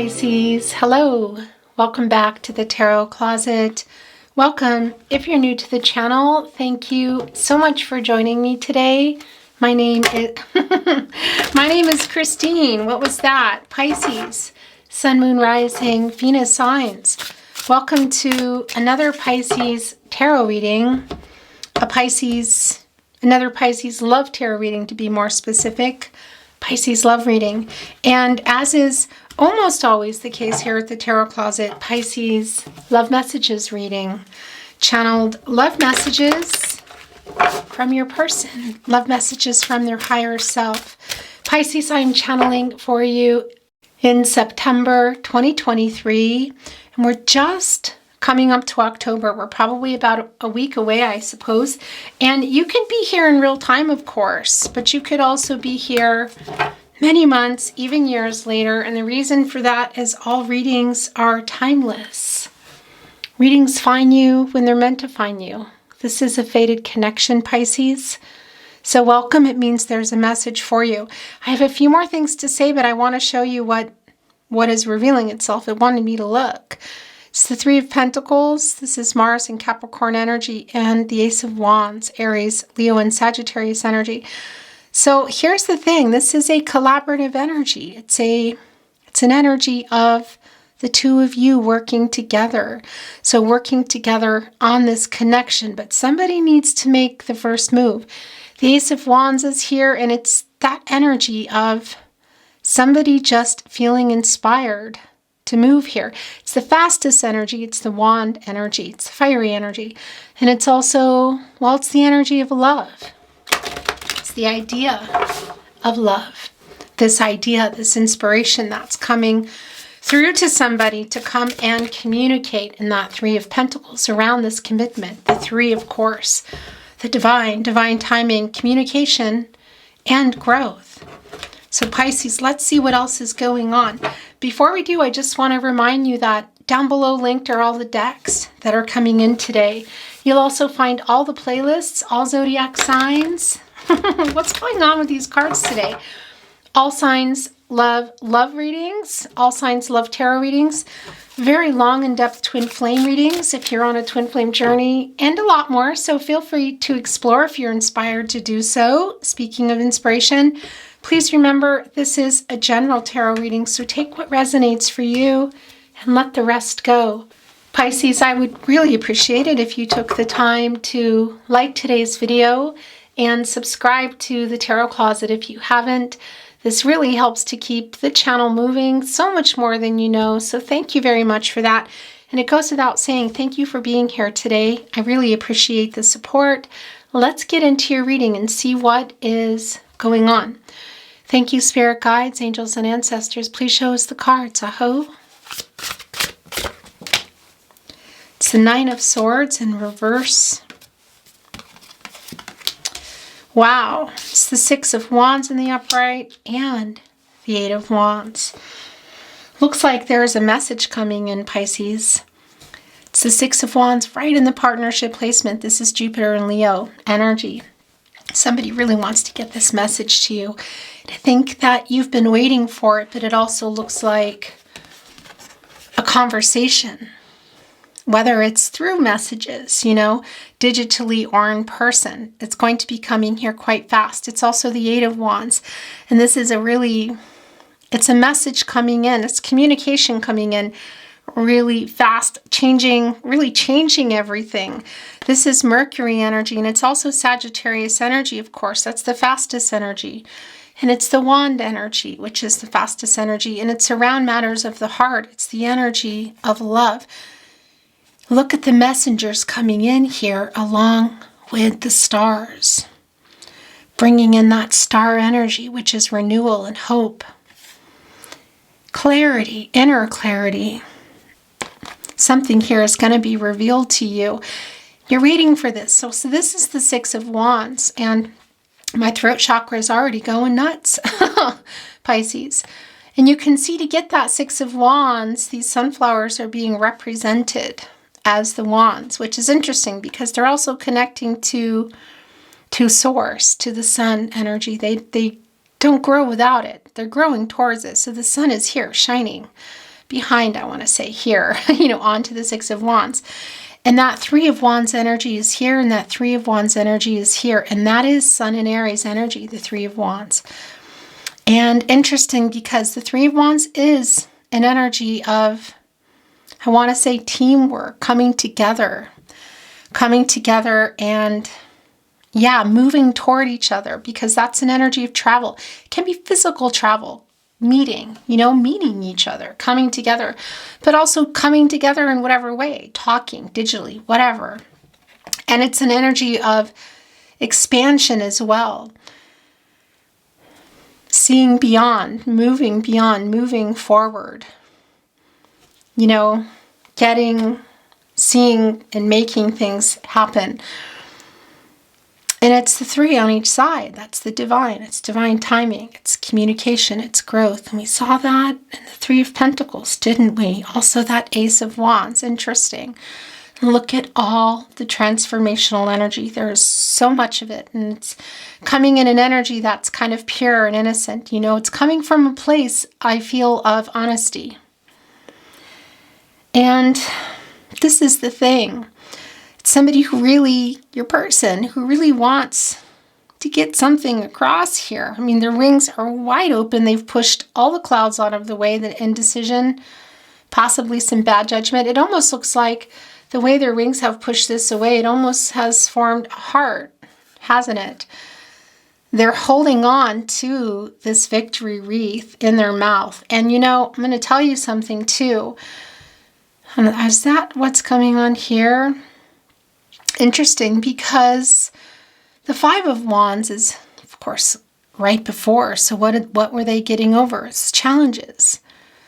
Pisces. Hello. Welcome back to the Tarot Closet. Welcome. If you're new to the channel, thank you so much for joining me today. My name is Christine. What was that? Pisces. Sun, Moon, Rising, Venus signs. Welcome to another Pisces tarot reading. Another Pisces love tarot reading, to be more specific. Pisces love reading. And as is almost always the case here at the Tarot Closet, Pisces love messages reading. Channeled love messages from your person. Love messages from their higher self. Pisces, I'm channeling for you in September 2023. And we're just coming up to October. We're probably about a week away, I suppose. And you can be here in real time, of course, but you could also be here many months, even years later. And the reason for that is all readings are timeless. Readings find you when they're meant to find you. This is a fated connection, Pisces. So welcome. It means there's a message for you. I have a few more things to say, but I want to show you what is revealing itself. It wanted me to look. It's the Three of Pentacles. This is Mars and Capricorn energy, and the Ace of Wands, Aries, Leo, and Sagittarius energy. So here's the thing. This is a collaborative energy. It's an energy of the two of you working together. So working together on this connection, but somebody needs to make the first move. The Ace of Wands is here, and it's that energy of somebody just feeling inspired to move here. It's the fastest energy. It's the wand energy. It's the fiery energy. And it's also, well, it's the energy of love. It's the idea of love. This idea, this inspiration that's coming through to somebody to come and communicate in that Three of Pentacles around this commitment. The three, of course, the divine timing, communication, and growth. So Pisces, let's see what else is going on. Before we do, I just want to remind you that down below linked are all the decks that are coming in today. You'll also find all the playlists, all zodiac signs. What's going on with these cards today? All signs love readings. All signs love tarot readings. Very long in-depth twin flame readings if you're on a twin flame journey, and a lot more. So feel free to explore if you're inspired to do so. Speaking of inspiration, please remember this is a general tarot reading, so take what resonates for you and let the rest go. Pisces, I would really appreciate it if you took the time to like today's video and subscribe to the Tarot Closet if you haven't. This really helps to keep the channel moving so much more than you know, so thank you very much for that. And it goes without saying, thank you for being here today. I really appreciate the support. Let's get into your reading and see what is going on. Thank you, spirit guides, angels, and ancestors. Please show us the cards. Aho. It's the Nine of Swords in reverse. Wow. It's the Six of Wands in the upright and the Eight of Wands. Looks like there's a message coming in, Pisces. It's the Six of Wands right in the partnership placement. This is Jupiter and Leo energy. Somebody really wants to get this message to you. I think that you've been waiting for it, but it also looks like a conversation, whether it's through messages, digitally or in person. It's going to be coming here quite fast. It's also the Eight of Wands, and this is it's a message coming in. It's communication coming in really fast, really changing everything. This is Mercury energy, and it's also Sagittarius energy, of course. That's the fastest energy. And it's the wand energy, which is the fastest energy. And it's around matters of the heart. It's the energy of love. Look at the messengers coming in here along with the stars. Bringing in that star energy, which is renewal and hope. Clarity, inner clarity. Something here is going to be revealed to you. You're waiting for this. So this is the Six of Wands, and my throat chakra is already going nuts, Pisces. And you can see, to get that Six of Wands, these sunflowers are being represented as the wands, which is interesting because they're also connecting to source, to the sun energy. They don't grow without it. They're growing towards it. So the sun is here shining behind, I want to say here, onto the Six of Wands. And that Three of Wands energy is here, and that Three of Wands energy is here. And that is Sun and Aries energy, the Three of Wands. And interesting, because the Three of Wands is an energy of, I want to say, teamwork, coming together and moving toward each other, because that's an energy of travel. It can be physical travel, meeting each other, coming together, but also coming together in whatever way, talking, digitally, whatever. And it's an energy of expansion as well. Seeing beyond, moving forward. Seeing and making things happen. And it's the three on each side. That's the divine. It's divine timing. It's communication. It's growth. And we saw that in the Three of Pentacles, didn't we? Also that Ace of Wands. Interesting. Look at all the transformational energy. There's so much of it. And it's coming in an energy that's kind of pure and innocent. It's coming from a place, I feel, of honesty. And this is the thing. It's somebody your person who really wants to get something across here. I mean, their wings are wide open. They've pushed all the clouds out of the way, the indecision, possibly some bad judgment. It almost looks like the way their wings have pushed this away, it almost has formed a heart, hasn't it? They're holding on to this victory wreath in their mouth. And I'm going to tell you something too. Is that what's coming on here? Interesting, because the Five of Wands is, of course, right before. So what were they getting over? It's challenges.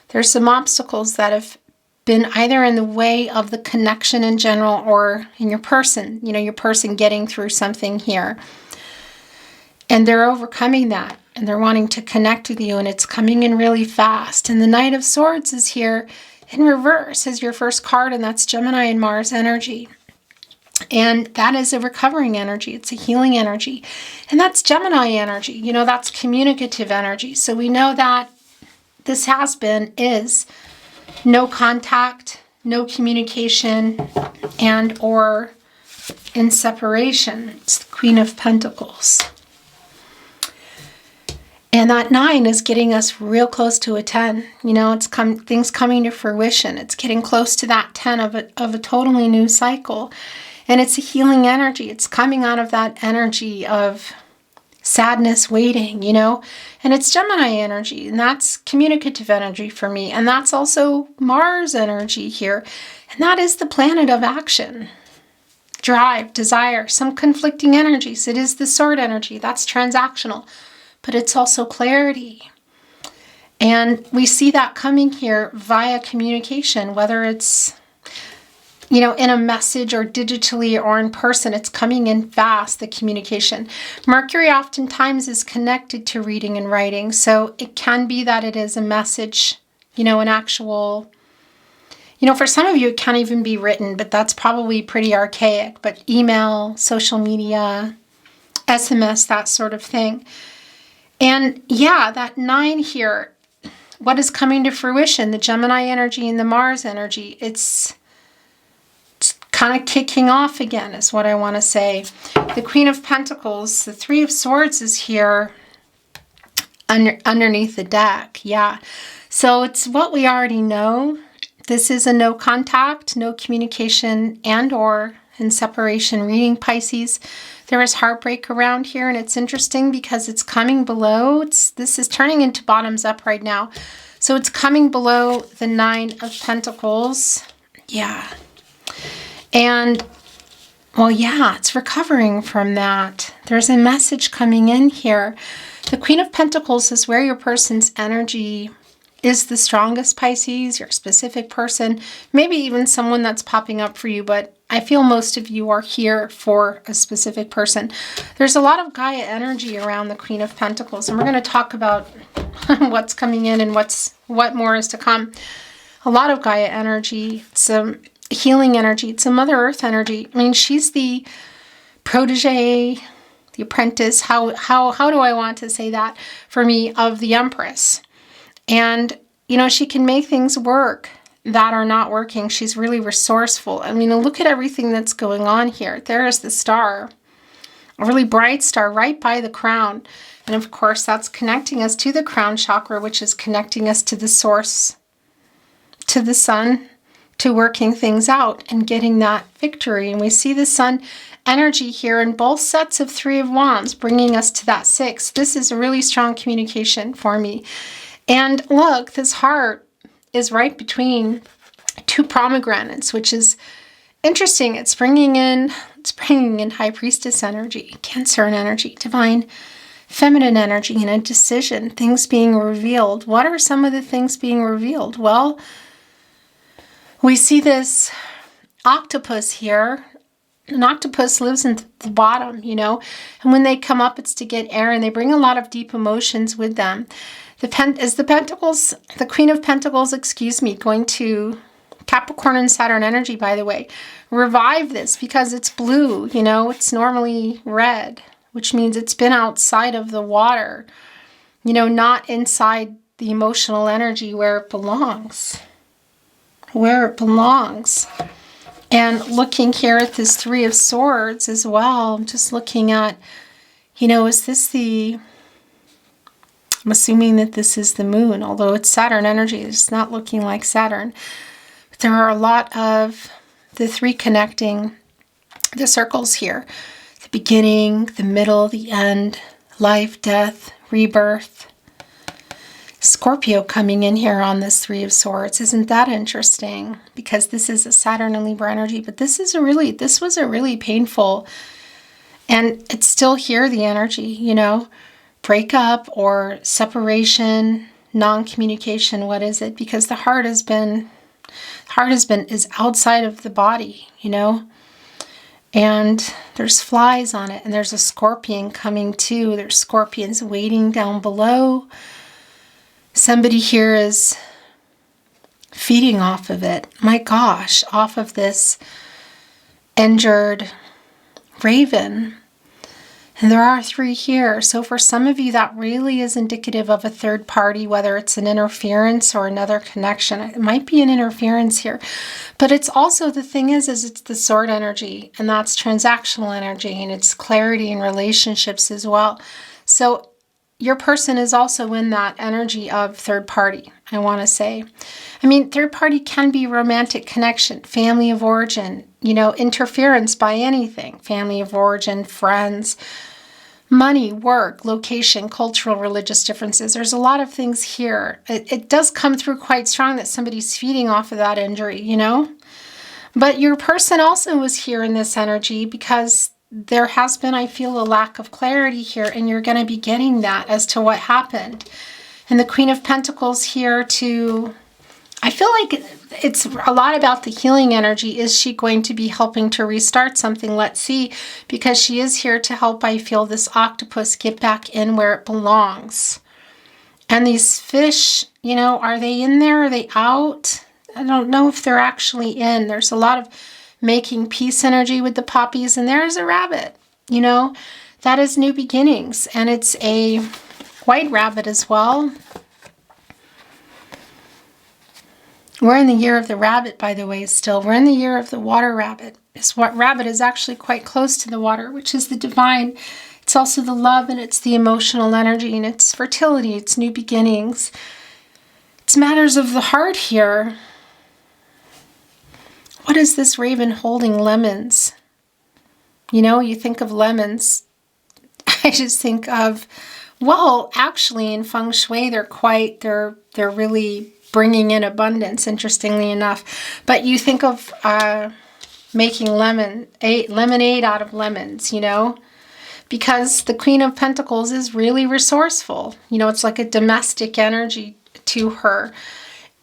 There's some obstacles that have been either in the way of the connection in general or in your person, your person getting through something here. And they're overcoming that, and they're wanting to connect with you, and it's coming in really fast. And the Knight of Swords is here in reverse as your first card, and that's Gemini and Mars energy. And that is a recovering energy. It's a healing energy. And that's Gemini energy. That's communicative energy. So we know that this is no contact, no communication, and or in separation. It's the Queen of Pentacles. And that 9 is getting us real close to a 10. It's things coming to fruition. It's getting close to that 10 of a totally new cycle. And it's a healing energy. It's coming out of that energy of sadness, waiting, And it's Gemini energy, and that's communicative energy for me. And that's also Mars energy here. And that is the planet of action, drive, desire, some conflicting energies. It is the Sword energy. That's transactional. But it's also clarity. And we see that coming here via communication, whether it's, in a message or digitally or in person. It's coming in fast, the communication. Mercury oftentimes is connected to reading and writing. So it can be that it is a message, an actual, for some of you, it can't even be written, but that's probably pretty archaic. But email, social media, SMS, that sort of thing. And that 9 here, what is coming to fruition? The Gemini energy and the Mars energy. It's kind of kicking off again is what I want to say. The Queen of Pentacles, the Three of Swords is here underneath the deck. Yeah. So it's what we already know. This is a no contact, no communication, and or in separation reading, Pisces. There is heartbreak around here, and it's interesting because it's coming below. This is turning into bottoms up right now. So it's coming below the 9 of Pentacles. Yeah. And, it's recovering from that. There's a message coming in here. The Queen of Pentacles is where your person's energy is the strongest, Pisces, your specific person, maybe even someone that's popping up for you, but I feel most of you are here for a specific person. There's a lot of Gaia energy around the Queen of Pentacles, and we're going to talk about what's coming in and what more is to come. A lot of Gaia energy. It's a healing energy. It's a Mother Earth energy. I mean, she's the protege, the apprentice. How do I want to say that for me, of the Empress? And she can make things work that are not working. She's really resourceful. I mean, look at everything that's going on here. There is the star, a really bright star right by the crown. And of course, that's connecting us to the crown chakra, which is connecting us to the source, to the sun, to working things out and getting that victory. And we see the sun energy here in both sets of Three of Wands, bringing us to that 6. This is a really strong communication for me. And look, this heart is right between two pomegranates, which is interesting. It's bringing in High Priestess energy, Cancer energy, divine feminine energy, and a decision, things being revealed. What are some of the things being revealed? Well, we see this octopus here. An octopus lives in the bottom, and when they come up, it's to get air, and they bring a lot of deep emotions with them. The Queen of Pentacles, going to Capricorn and Saturn energy, by the way, revive this because it's blue, it's normally red, which means it's been outside of the water, not inside the emotional energy where it belongs. And looking here at this Three of Swords as well, I'm just looking at, is this I'm assuming that this is the moon, although it's Saturn energy. It's not looking like Saturn. But there are a lot of the three connecting the circles here. The beginning, the middle, the end, life, death, rebirth. Scorpio coming in here on this Three of Swords. Isn't that interesting? Because this is a Saturn and Libra energy, but this was a really painful, and it's still here, the energy, breakup or separation, non-communication. What is it? Because the heart is outside of the body, and there's flies on it, and there's a scorpion coming too. There's scorpions waiting down below. Somebody here is feeding off of it. My gosh, off of this injured raven. And there are 3 here. So for some of you, that really is indicative of a third party, whether it's an interference or another connection. It might be an interference here. But it's also, the thing is it's the sword energy, and that's transactional energy, and it's clarity in relationships as well. So your person is also in that energy of third party, I want to say. I mean, third party can be romantic connection, family of origin, interference by anything, family of origin, friends, money, work, location, cultural, religious differences. There's a lot of things here. It does come through quite strong that somebody's feeding off of that injury, But your person also was here in this energy because there has been, I feel, a lack of clarity here, and you're going to be getting that as to what happened. And the Queen of Pentacles here to, I feel like it's a lot about the healing energy. Is she going to be helping to restart something? Let's see, because she is here to help, I feel, this octopus get back in where it belongs. And these fish, are they in there? Are they out? I don't know if they're actually in. There's a lot of making peace energy with the poppies, and there's a rabbit, that is new beginnings, and it's a white rabbit as well. We're in the year of the rabbit, by the way, still. We're in the year of the water rabbit. Rabbit is actually quite close to the water, which is the divine. It's also the love, and it's the emotional energy, and it's fertility, it's new beginnings. It's matters of the heart here. What is this raven holding? Lemons. You think of lemons. I just think of, well, actually in feng shui, they're really bringing in abundance, interestingly enough. But you think of making lemonade out of lemons, because the Queen of Pentacles is really resourceful. It's like a domestic energy to her.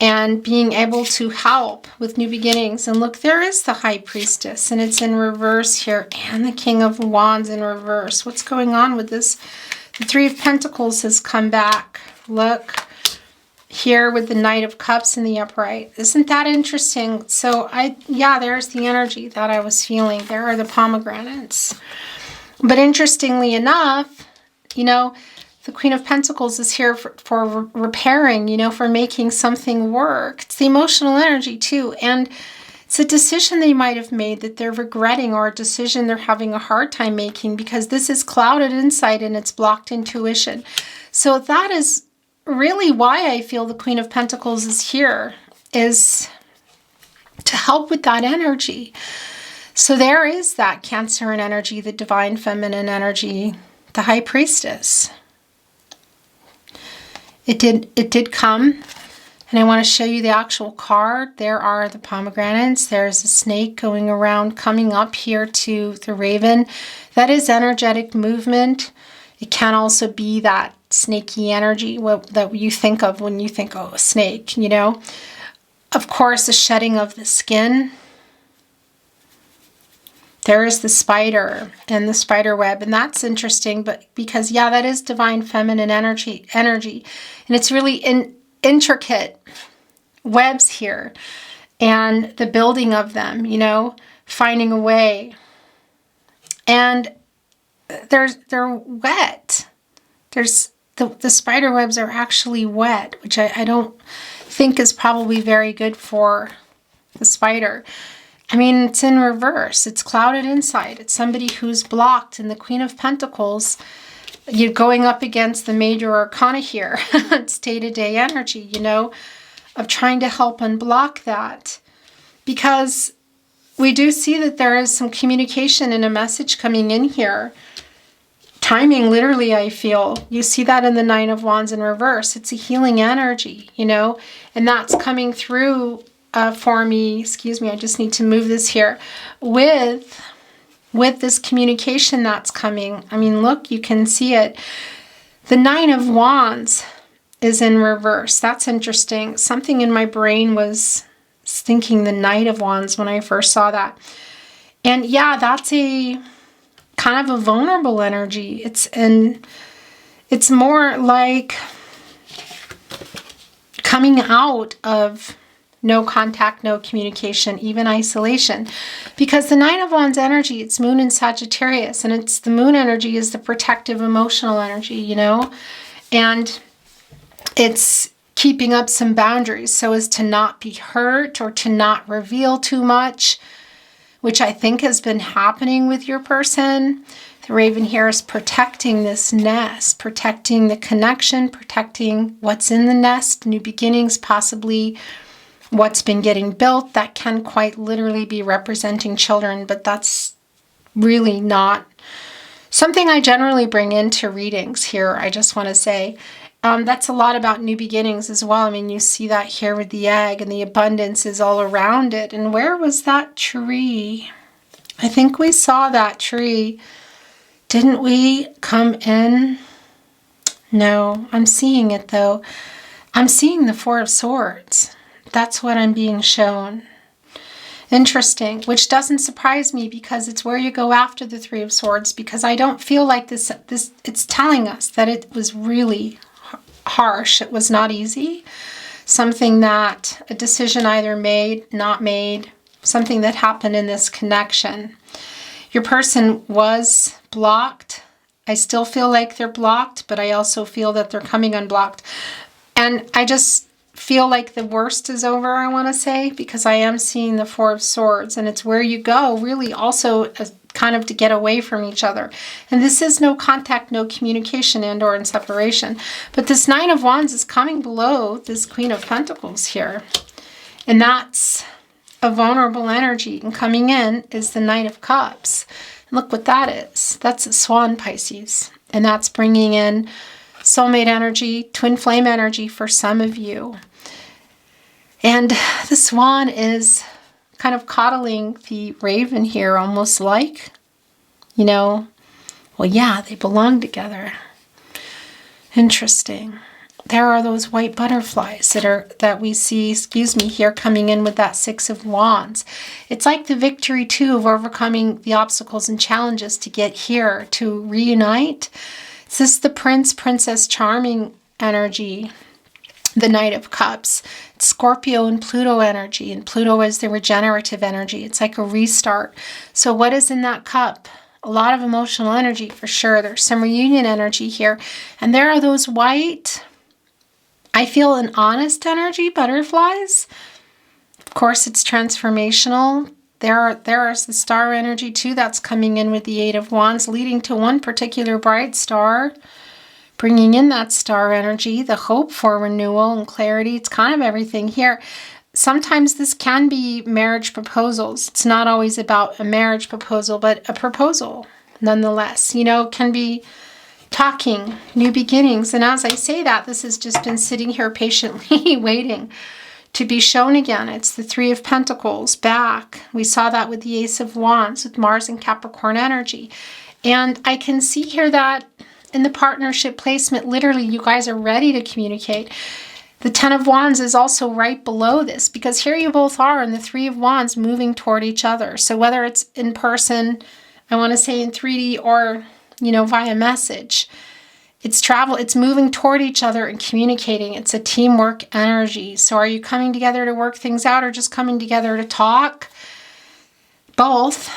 And being able to help with new beginnings. And look, there is the High Priestess, and it's in reverse here, and the King of Wands in reverse. What's going on with this? The Three of Pentacles has come back. Look here with the Knight of Cups in the upright. Isn't that interesting? So there's the energy that I was feeling. There are the pomegranates. But interestingly enough, The Queen of Pentacles is here for repairing, you know, for making something work. It's the emotional energy too. And it's a decision they might have made that they're regretting, or a decision they're having a hard time making, because this is clouded insight and it's blocked intuition. So that is really why I feel the Queen of Pentacles is here, is to help with that energy. So there is that Cancerian energy, the divine feminine energy, the High Priestess. It did come, and I want to show you the actual card. There are the pomegranates. There's a snake going around, coming up here to the raven. That is energetic movement. It can also be that snaky energy that you think of when you think, oh, a snake, you know. Of course, the shedding of the skin. There is the spider and the spider web, and that's interesting, but because, yeah, that is divine feminine energy, and it's really intricate webs here, and the building of them, you know, finding a way, and they're wet. There's the spider webs are actually wet, which I don't think is probably very good for the spider. I mean, it's in reverse. It's clouded inside. It's somebody who's blocked. And the Queen of Pentacles, you're going up against the major arcana here. It's day-to-day energy, you know, of trying to help unblock that. Because we do see that there is some communication and a message coming in here. Timing, literally, I feel. You see that in the Nine of Wands in reverse. It's a healing energy, you know, and that's coming through for me. Excuse me, I just need to move this here. With this communication that's coming. I mean, look, you can see it. The Nine of Wands is in reverse. That's interesting. Something in my brain was thinking the Knight of Wands when I first saw that. And yeah, that's a kind of a vulnerable energy. It's more like coming out of no contact, no communication, even isolation. Because the Nine of Wands energy, it's moon in Sagittarius, and it's the moon energy is the protective emotional energy, you know? And it's keeping up some boundaries so as to not be hurt or to not reveal too much, which I think has been happening with your person. The raven here is protecting this nest, protecting the connection, protecting what's in the nest, new beginnings, possibly what's been getting built. That can quite literally be representing children, but that's really not something I generally bring into readings here. I just want to say that's a lot about new beginnings as well. I mean, you see that here with the egg, and the abundance is all around it. And where was that tree? I think we saw that tree. Didn't we come in? No, I'm seeing it though. I'm seeing the Four of Swords. That's what I'm being shown. Interesting, which doesn't surprise me, because it's where you go after the Three of Swords, because I don't feel like this it's telling us that it was really harsh. It was not easy. Something that, a decision either made, not made, something that happened in this connection. Your person was blocked. I still feel like they're blocked, but I also feel that they're coming unblocked. And I just feel like the worst is over, I want to say, because I am seeing the Four of Swords, and it's where you go really also kind of to get away from each other. And this is no contact, no communication, and or in separation. But this Nine of Wands is coming below this Queen of Pentacles here. And that's a vulnerable energy. And coming in is the Knight of Cups. And look what that is. That's a Swan, Pisces. And that's bringing in soulmate energy, twin flame energy for some of you. And the swan is kind of coddling the raven here, almost like, you know, well, yeah, they belong together. Interesting. There are those white butterflies that we see, excuse me, here coming in with that Six of Wands. It's like the victory too of overcoming the obstacles and challenges to get here, to reunite. Is this the Prince, Princess Charming energy? The Knight of Cups. It's Scorpio and Pluto energy, and Pluto is the regenerative energy. It's like a restart. So what is in that cup? a lot of emotional energy for sure. There's some reunion energy here. And there are those white, I feel an honest energy, butterflies. Of course, it's transformational. There is the star energy too that's coming in with the Eight of Wands, leading to one particular bright star, bringing in that star energy, the hope for renewal and clarity. It's kind of everything here. Sometimes this can be marriage proposals. It's not always about a marriage proposal, but a proposal nonetheless. You know, can be talking, new beginnings. And as I say that, this has just been sitting here patiently waiting to be shown again. It's the Three of Pentacles back. We saw that with the Ace of Wands with Mars and Capricorn energy. And I can see here that in the partnership placement, literally you guys are ready to communicate. The Ten of Wands is also right below this because here you both are in the Three of Wands moving toward each other. So whether it's in person, I want to say in 3D or, you know, via message, it's moving toward each other and communicating. It's a teamwork energy. So are you coming together to work things out or just coming together to talk? Both,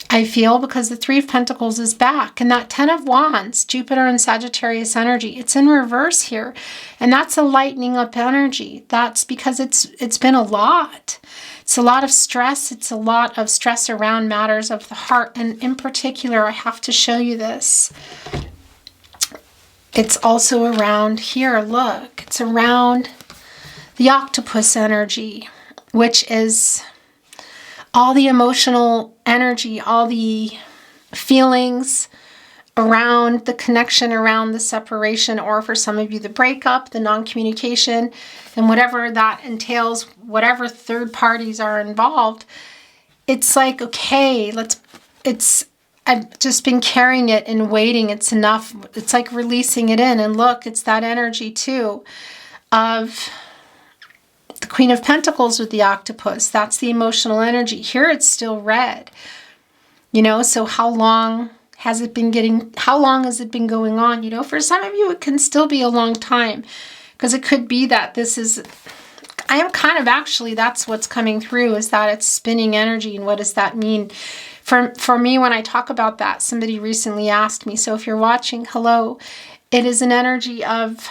I feel, because the Three of Pentacles is back. And that Ten of Wands, Jupiter and Sagittarius energy, it's in reverse here. And that's a lightening up energy. That's because it's been a lot. It's a lot of stress. It's a lot of stress around matters of the heart. And in particular, I have to show you this. It's also around here, look, it's around the octopus energy, which is all the emotional energy, all the feelings around the connection, around the separation, or for some of you, the breakup, the non-communication, and whatever that entails, whatever third parties are involved. It's like, okay, I've just been carrying it and waiting. It's enough. It's like releasing it in. And look, it's that energy too of the Queen of Pentacles with the octopus. That's the emotional energy. Here it's still red. You know, so how long has it been going on? You know, for some of you, it can still be a long time because it could be that I am kind of actually, that's what's coming through is that it's spinning energy. And what does that mean? For me, when I talk about that, somebody recently asked me, so if you're watching, hello, it is an energy of,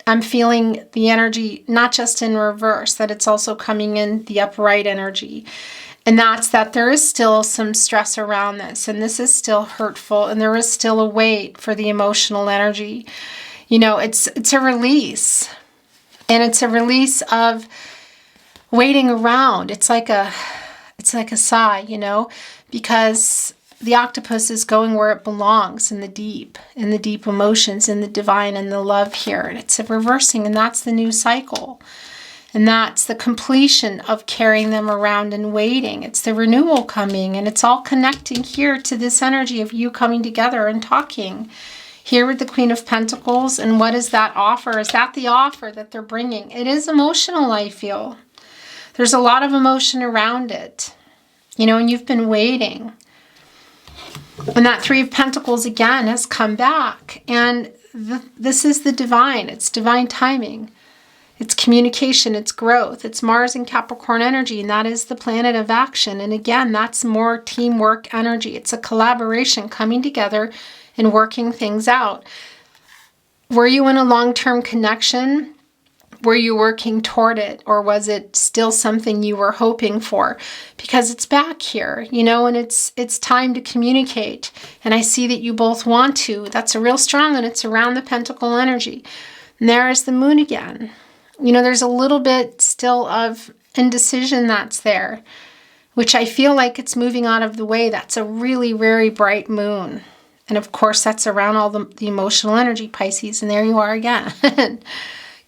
I'm feeling the energy, not just in reverse, that it's also coming in the upright energy. And that's that there is still some stress around this, and this is still hurtful, and there is still a weight for the emotional energy. You know, it's a release, and it's a release of waiting around. It's like a sigh, you know, because the octopus is going where it belongs, in the deep emotions, in the divine, and the love here. And it's a reversing, and that's the new cycle. And that's the completion of carrying them around and waiting. It's the renewal coming, and it's all connecting here to this energy of you coming together and talking. Here with the Queen of Pentacles, and what is that offer? Is that the offer that they're bringing? It is emotional, I feel. There's a lot of emotion around it. You know, and you've been waiting. And that Three of Pentacles again has come back. And this is the divine. It's divine timing. It's communication. It's growth. It's Mars and Capricorn energy. And that is the planet of action. And again, that's more teamwork energy. It's a collaboration coming together and working things out. Were you in a long-term connection? Were you working toward it, or was it still something you were hoping for? Because it's back here, you know, and it's time to communicate. And I see that you both want to. That's a real strong, and it's around the pentacle energy. And there is the moon again. You know, there's a little bit still of indecision that's there, which I feel like it's moving out of the way. That's a really very bright moon. And of course, that's around all the emotional energy, Pisces. And there you are again.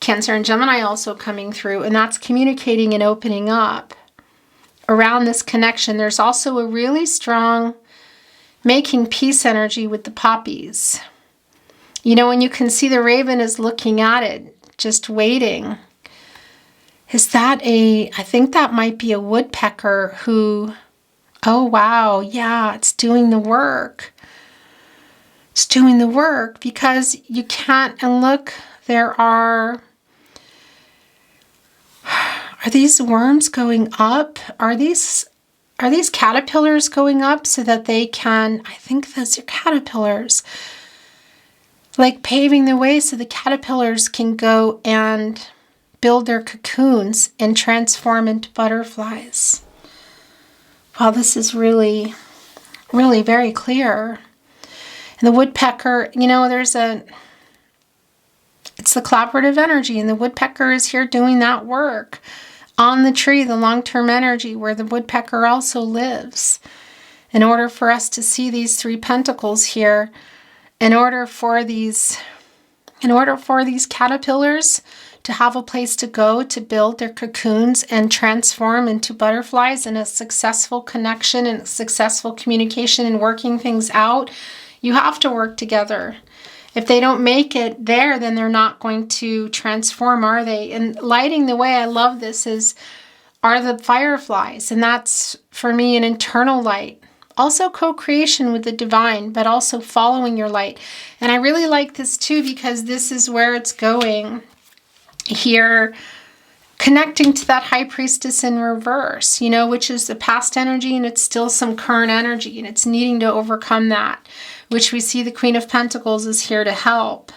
Cancer and Gemini also coming through, and that's communicating and opening up around this connection. There's also a really strong making peace energy with the poppies. You know, and you can see the raven is looking at it, just waiting. Is that I think that might be a woodpecker who, oh wow, yeah, it's doing the work. It's doing the work because you can't, and look, are these worms going up? Are these are these caterpillars going up so that they can, I think those are caterpillars, like paving the way so the caterpillars can go and build their cocoons and transform into butterflies. Wow, this is really, really very clear. And the woodpecker, you know, it's the collaborative energy, and the woodpecker is here doing that work on the tree, the long-term energy where the woodpecker also lives. In order for us to see these 3 pentacles here, in order for these caterpillars to have a place to go to build their cocoons and transform into butterflies, and a successful connection and successful communication and working things out, you have to work together. If they don't make it there, then they're not going to transform, are they? And lighting the way, I love this, are the fireflies. And that's, for me, an internal light. Also co-creation with the divine, but also following your light. And I really like this too, because this is where it's going here, connecting to that high priestess in reverse, you know, which is the past energy, and it's still some current energy, and it's needing to overcome that, which we see the Queen of Pentacles is here to help.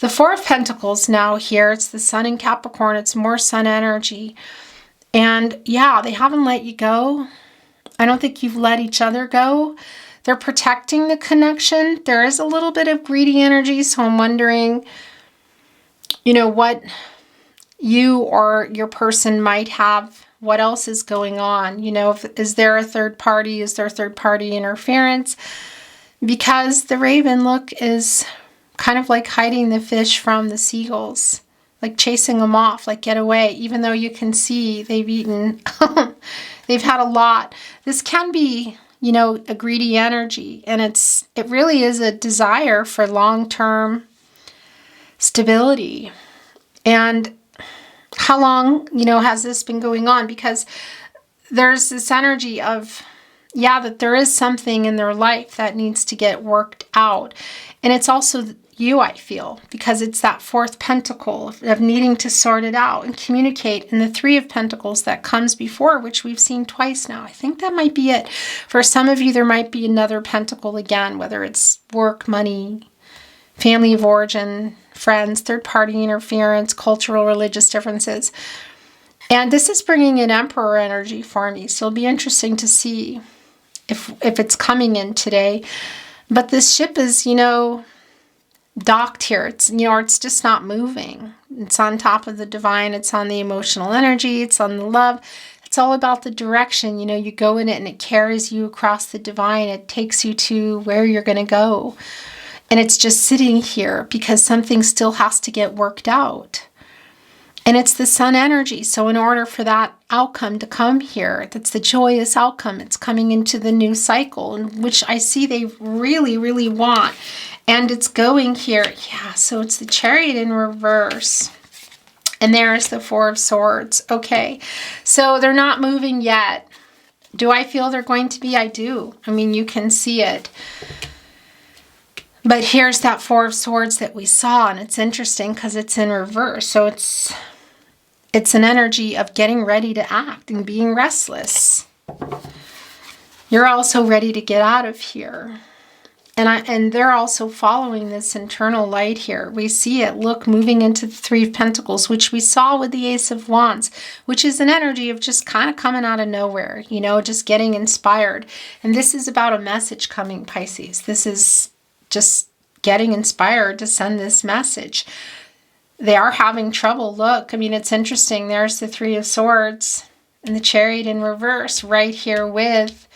The Four of Pentacles now here, it's the Sun in Capricorn, it's more Sun energy. And yeah, they haven't let you go. I don't think you've let each other go. They're protecting the connection. There is a little bit of greedy energy, so I'm wondering, you know, what you or your person might have, what else is going on. You know, is there a third party? Is there third party interference? Because the raven, look, is kind of like hiding the fish from the seagulls, like chasing them off, like get away, even though you can see they've eaten, they've had a lot. This can be, you know, a greedy energy, and it really is a desire for long-term stability. And how long, you know, has this been going on? Because there's this energy of, yeah, that there is something in their life that needs to get worked out. And it's also you, I feel, because it's that 4th pentacle of needing to sort it out and communicate. And the 3 of Pentacles that comes before, which we've seen twice now. I think that might be it. For some of you, there might be another pentacle again, whether it's work, money, family of origin, friends, third-party interference, cultural, religious differences. And this is bringing in Emperor energy for me. So it'll be interesting to see if it's coming in today. But this ship is, you know, docked here. It's, you know, it's just not moving. It's on top of the divine. It's on the emotional energy. It's on the love. It's all about the direction. You know, you go in it and it carries you across the divine. It takes you to where you're going to go. And it's just sitting here because something still has to get worked out. And it's the Sun energy. So in order for that outcome to come here, that's the joyous outcome. It's coming into the new cycle, which I see they really, really want. And it's going here. Yeah, so it's the Chariot in reverse. And there's the 4 of Swords. Okay, so they're not moving yet. Do I feel they're going to be? I do. I mean, you can see it. But here's that 4 of Swords that we saw, and it's interesting because it's in reverse. So it's an energy of getting ready to act and being restless. You're also ready to get out of here. And they're also following this internal light here. We see it, look, moving into the 3 of Pentacles, which we saw with the Ace of Wands, which is an energy of just kind of coming out of nowhere, you know, just getting inspired. And this is about a message coming, Pisces. This is just getting inspired to send this message. They are having trouble. Look, I mean, it's interesting. There's the 3 of Swords and the Chariot in reverse right here with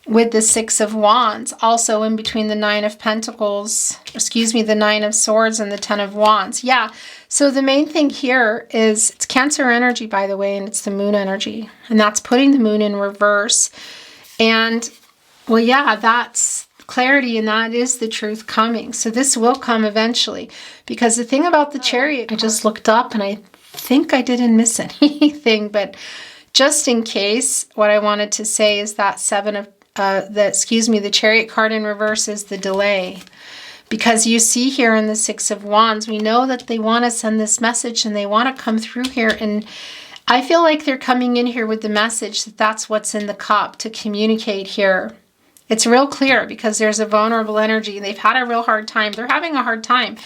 the 6 of Wands, also in between the 9 of Pentacles, the 9 of Swords and the 10 of Wands. Yeah, so the main thing here is it's Cancer energy, by the way, and it's the Moon energy. And that's putting the Moon in reverse. And, well, yeah, that's clarity, and that is the truth coming. So this will come eventually. Because the thing about the Chariot, I just looked up and I think I didn't miss anything, but just in case, what I wanted to say is that the Chariot card in reverse is the delay. Because you see here in the 6 of Wands, we know that they want to send this message and they want to come through here and I feel like they're coming in here with the message that that's what's in the cup to communicate here. It's real clear because there's a vulnerable energy. They've had a real hard time. They're having a hard time.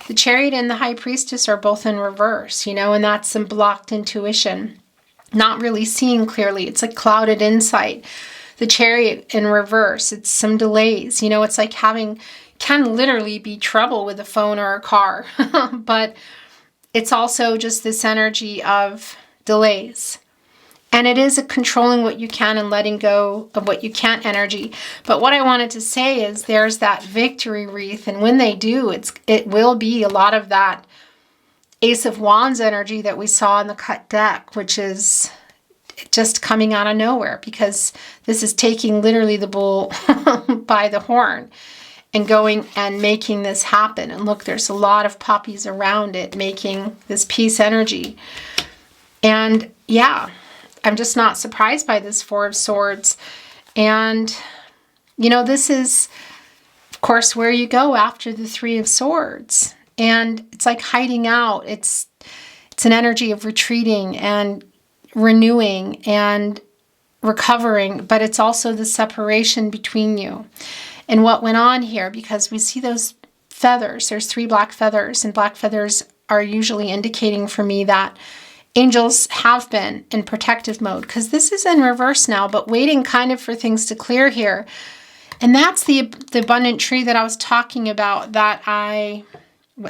The Chariot and the High Priestess are both in reverse, and that's some blocked intuition. Not really seeing clearly. It's like clouded insight. The Chariot in reverse. It's some delays. It's like can literally be trouble with a phone or a car. But it's also just this energy of delays. And it is a controlling what you can and letting go of what you can't energy. But what I wanted to say is there's that victory wreath. And when they do, it will be a lot of that Ace of Wands energy that we saw in the cut deck, which is just coming out of nowhere, because this is taking literally the bull by the horn and going and making this happen. And look, there's a lot of poppies around it making this peace energy. And yeah, I'm just not surprised by this Four of Swords. And, this is, of course, where you go after the Three of Swords. And it's like hiding out. It's an energy of retreating and renewing and recovering, but it's also the separation between you. And what went on here, because we see those feathers, there's 3 black feathers, and black feathers are usually indicating for me that angels have been in protective mode, because this is in reverse now, but waiting kind of for things to clear here. And that's the abundant tree that I was talking about that I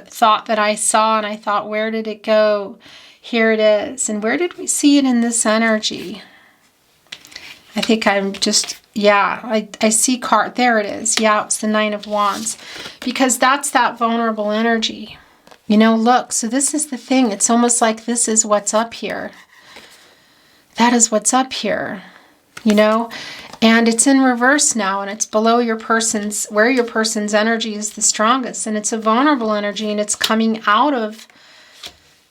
thought that I saw, and I thought, where did it go? Here it is. And where did we see it in this energy? I think I'm just, I see there it is. Yeah, it's the Nine of Wands, because that's that vulnerable energy. Look, so this is the thing. It's almost like this is what's up here. That is what's up here, and it's in reverse now, and it's below where your person's energy is the strongest, and it's a vulnerable energy, and it's coming out of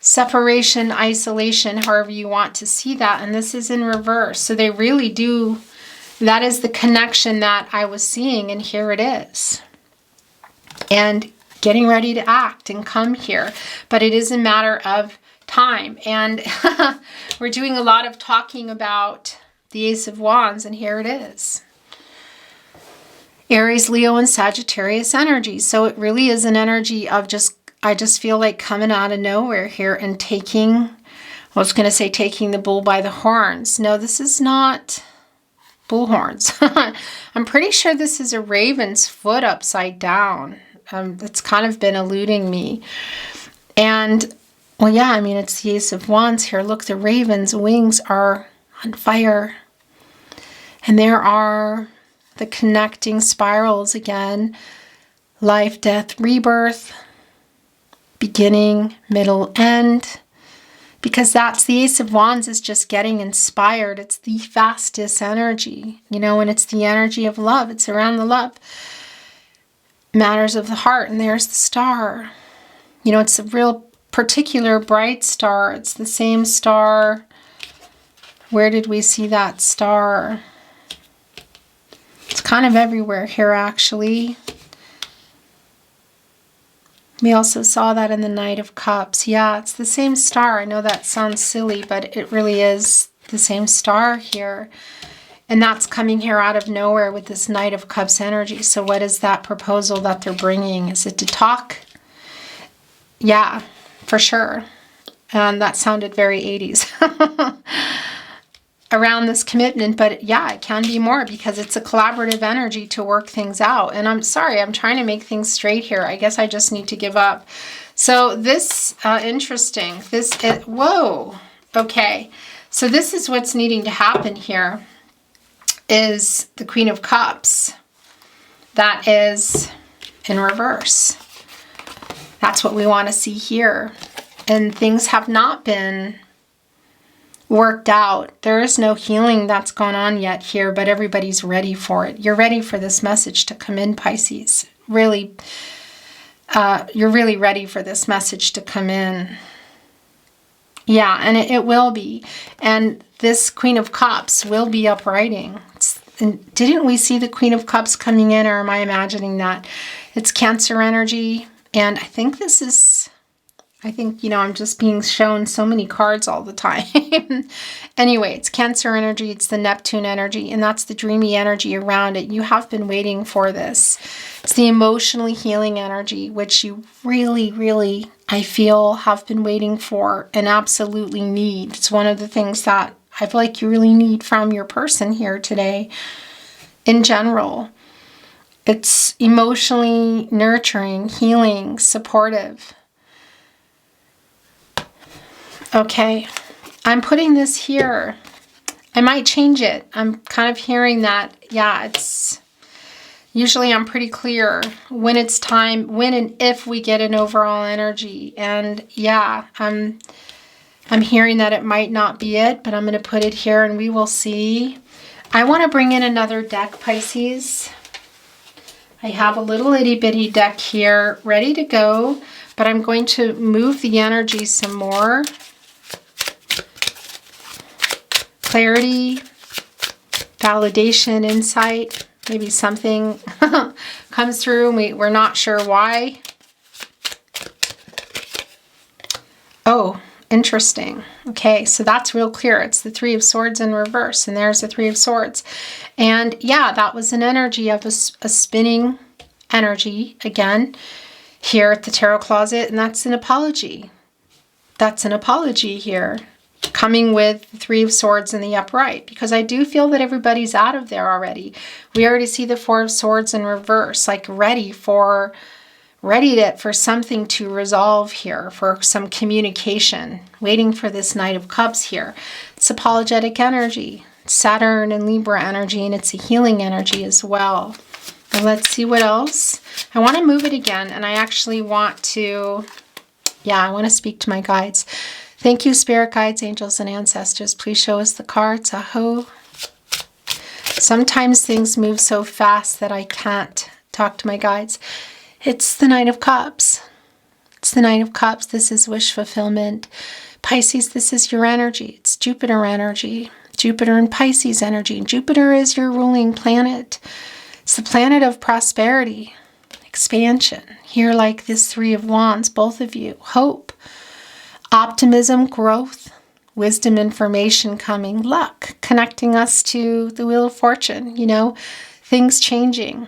separation, isolation, however you want to see that, and this is in reverse. So they really do, that is the connection that I was seeing, and here it is. And getting ready to act and come here. But it is a matter of time. And we're doing a lot of talking about the Ace of Wands, and here it is. Aries, Leo, and Sagittarius energy. So it really is an energy of I just feel like coming out of nowhere here and taking the bull by the horns. No, this is not bull horns. I'm pretty sure this is a raven's foot upside down. It's kind of been eluding me. And, well, yeah, I mean, it's the Ace of Wands here. Look, the raven's wings are on fire. And there are the connecting spirals again. Life, death, rebirth, beginning, middle, end. Because that's the Ace of Wands is just getting inspired. It's the fastest energy, and it's the energy of love. It's around the love. Matters of the heart, and there's the star. It's a real particular bright star. It's the same star. Where did we see that star? It's kind of everywhere here, actually. We also saw that in the Knight of Cups. Yeah, it's the same star. I know that sounds silly, but it really is the same star here. And that's coming here out of nowhere with this Knight of Cups energy. So what is that proposal that they're bringing? Is it to talk? Yeah, for sure. And that sounded very 80s. Around this commitment. But yeah, it can be more because it's a collaborative energy to work things out. And I'm sorry, I'm trying to make things straight here. I guess I just need to give up. So this, interesting. Whoa. Okay. So this is what's needing to happen here. Is the Queen of Cups. That is in reverse. That's what we want to see here. And things have not been worked out. There is no healing that's gone on yet here, but everybody's ready for it. You're ready for this message to come in, Pisces. Really, you're really ready for this message to come in. Yeah, and it will be. And this Queen of Cups will be uprighting. And didn't we see the Queen of Cups coming in, or am I imagining that? It's Cancer energy. And I think this is I think, I'm just being shown so many cards all the time. Anyway, it's Cancer energy, it's the Neptune energy, and that's the dreamy energy around it. You have been waiting for this. It's the emotionally healing energy, which you really, really, I feel, have been waiting for and absolutely need. It's one of the things that I feel like you really need from your person here today in general. It's emotionally nurturing, healing, supportive. Okay, I'm putting this here. I might change it. I'm kind of hearing that, it's, usually I'm pretty clear when it's time, when and if we get an overall energy. And I'm hearing that it might not be it, but I'm going to put it here and we will see. I want to bring in another deck, Pisces. I have a little itty bitty deck here ready to go, but I'm going to move the energy some more. Clarity, validation, insight, maybe something comes through and we're not sure why. Oh, interesting. Okay, so that's real clear. It's the Three of Swords in reverse, and there's the Three of Swords. And that was an energy of a spinning energy, again, here at the Tarot Closet, and that's an apology. That's an apology here, coming with the Three of Swords in the upright, because I do feel that everybody's out of there already. We already see the Four of Swords in reverse, like ready for something to resolve here, for some communication, waiting for this Knight of Cups here. It's apologetic energy, Saturn and Libra energy, and it's a healing energy as well. And let's see what else. I want to move it again, and I actually want to, I want to speak to my guides. Thank you, spirit guides, angels, and ancestors. Please show us the cards. Aho. Sometimes things move so fast that I can't talk to my guides. It's the Knight of Cups. It's the Knight of Cups. This is wish fulfillment. Pisces, this is your energy. It's Jupiter energy. Jupiter and Pisces energy. And Jupiter is your ruling planet. It's the planet of prosperity, expansion. Here, like this Three of Wands, both of you. Hope, optimism, growth, wisdom, information coming, luck, connecting us to the Wheel of Fortune, things changing.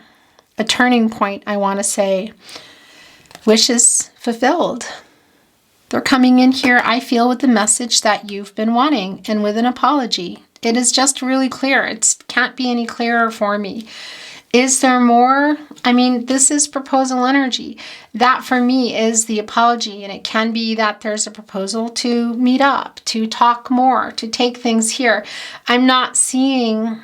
A turning point, I want to say. Wishes fulfilled. They're coming in here, I feel, with the message that you've been wanting and with an apology. It is just really clear. It can't be any clearer for me. Is there more? I mean, this is proposal energy. That for me is the apology, and it can be that there's a proposal to meet up, to talk more, to take things here. I'm not seeing,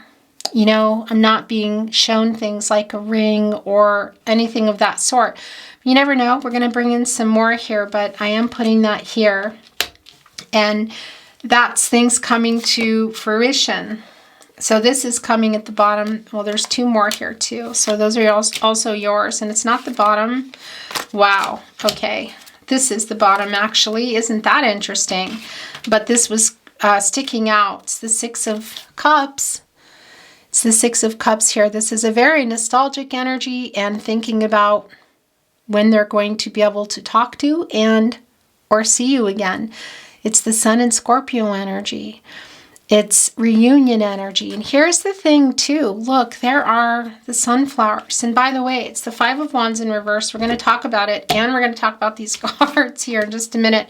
I'm not being shown things like a ring or anything of that sort. You never know. We're going to bring in some more here, but I am putting that here. And that's things coming to fruition. So this is coming at the bottom. Well, there's two more here too. So those are also yours. And it's not the bottom. Wow. Okay. This is the bottom actually. Isn't that interesting? But this was sticking out. It's the Six of Cups. It's the Six of Cups here. This is a very nostalgic energy and thinking about when they're going to be able to talk to and or see you again. It's the Sun and Scorpio energy. It's reunion energy. And here's the thing too. Look, there are the sunflowers. And by the way, it's the Five of Wands in reverse. We're going to talk about it, and we're going to talk about these cards here in just a minute.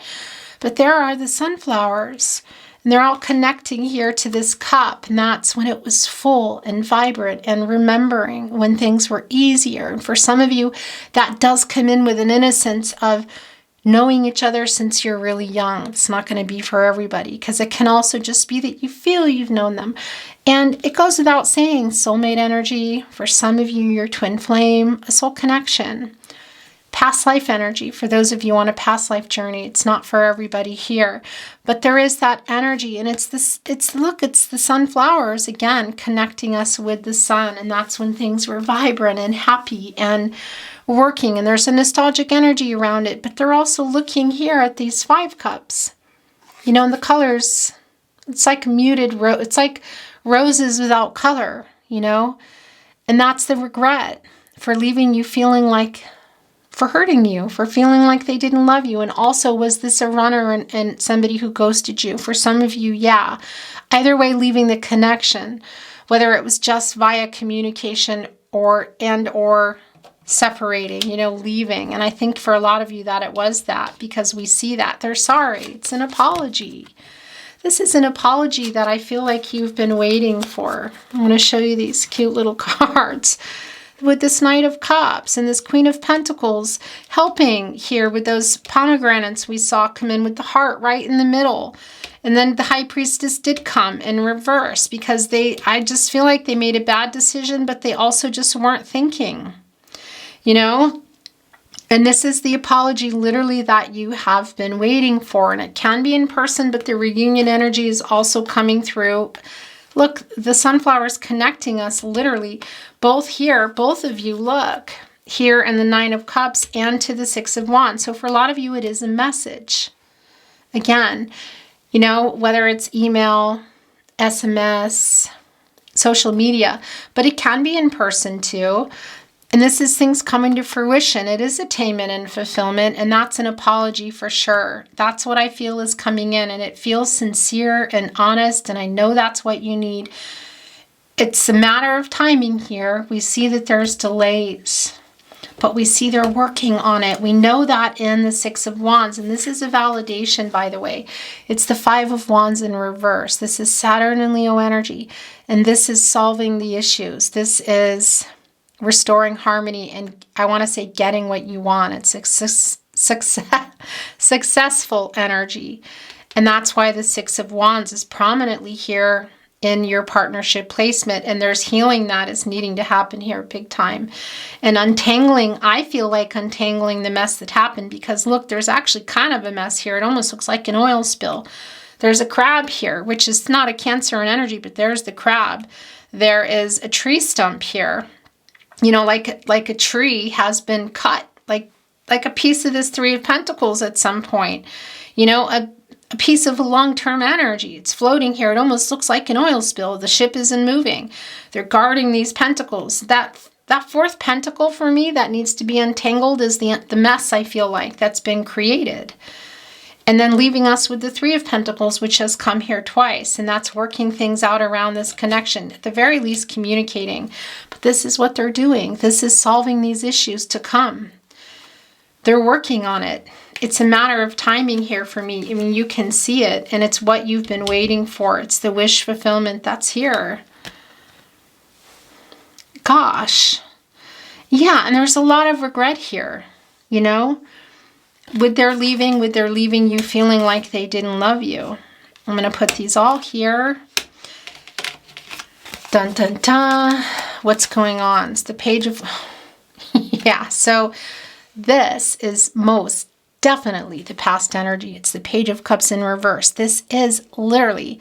But there are the sunflowers. And they're all connecting here to this cup. And that's when it was full and vibrant and remembering when things were easier. And for some of you, that does come in with an innocence of knowing each other since you're really young. It's not going to be for everybody, because it can also just be that you feel you've known them. And it goes without saying, soulmate energy. For some of you, your twin flame, a soul connection. Past life energy, for those of you on a past life journey. It's not for everybody here, but there is that energy, and it's the sunflowers again connecting us with the sun, and that's when things were vibrant and happy and working, and there's a nostalgic energy around it. But they're also looking here at these Five Cups, and the colors. It's like muted it's like roses without color, and that's the regret for leaving you feeling like for hurting you, for feeling like they didn't love you. And also, was this a runner and somebody who ghosted you? For some of you, yeah. Either way, leaving the connection, whether it was just via communication or separating, leaving. And I think for a lot of you that it was that, because we see that they're sorry. It's an apology. This is an apology that I feel like you've been waiting for. I'm going to show you these cute little cards with this Knight of Cups and this Queen of Pentacles helping here with those pomegranates we saw come in with the heart right in the middle. And then the High Priestess did come in reverse because I just feel like they made a bad decision, but they also just weren't thinking, And this is the apology literally that you have been waiting for. And it can be in person, but the reunion energy is also coming through. Look, the sunflower is connecting us literally both here, both of you, look, here in the Nine of Cups and to the Six of Wands. So for a lot of you, it is a message. Again, whether it's email, SMS, social media, but it can be in person too. And this is things coming to fruition. It is attainment and fulfillment, and that's an apology for sure. That's what I feel is coming in, and it feels sincere and honest, and I know that's what you need. It's a matter of timing here. We see that there's delays, but we see they're working on it. We know that in the Six of Wands, and this is a validation, by the way. It's the Five of Wands in reverse. This is Saturn and Leo energy, and this is solving the issues. This is restoring harmony, and I want to say getting what you want. It's successful energy, and that's why the Six of Wands is prominently here in your partnership placement, and there's healing that is needing to happen here big time. And untangling, I feel like untangling the mess that happened, because look, there's actually kind of a mess here. It almost looks like an oil spill. There's a crab here, which is not a Cancer in energy, but there's the crab. There is a tree stump here. Like a tree has been cut, like a piece of this Three of Pentacles at some point, a piece of a long-term energy. It's floating here. It almost looks like an oil spill. The ship isn't moving. They're guarding these pentacles. That fourth pentacle for me that needs to be untangled is the mess, I feel like, that's been created. And then leaving us with the Three of Pentacles, which has come here twice. And that's working things out around this connection. At the very least, communicating. But this is what they're doing. This is solving these issues to come. They're working on it. It's a matter of timing here for me. I mean, you can see it. And it's what you've been waiting for. It's the wish fulfillment that's here. Gosh. Yeah, and there's a lot of regret here, With their leaving you feeling like they didn't love you. I'm going to put these all here. Dun, dun, dun. What's going on? It's the Page of... yeah, so this is most definitely the past energy. It's the Page of Cups in reverse. This is literally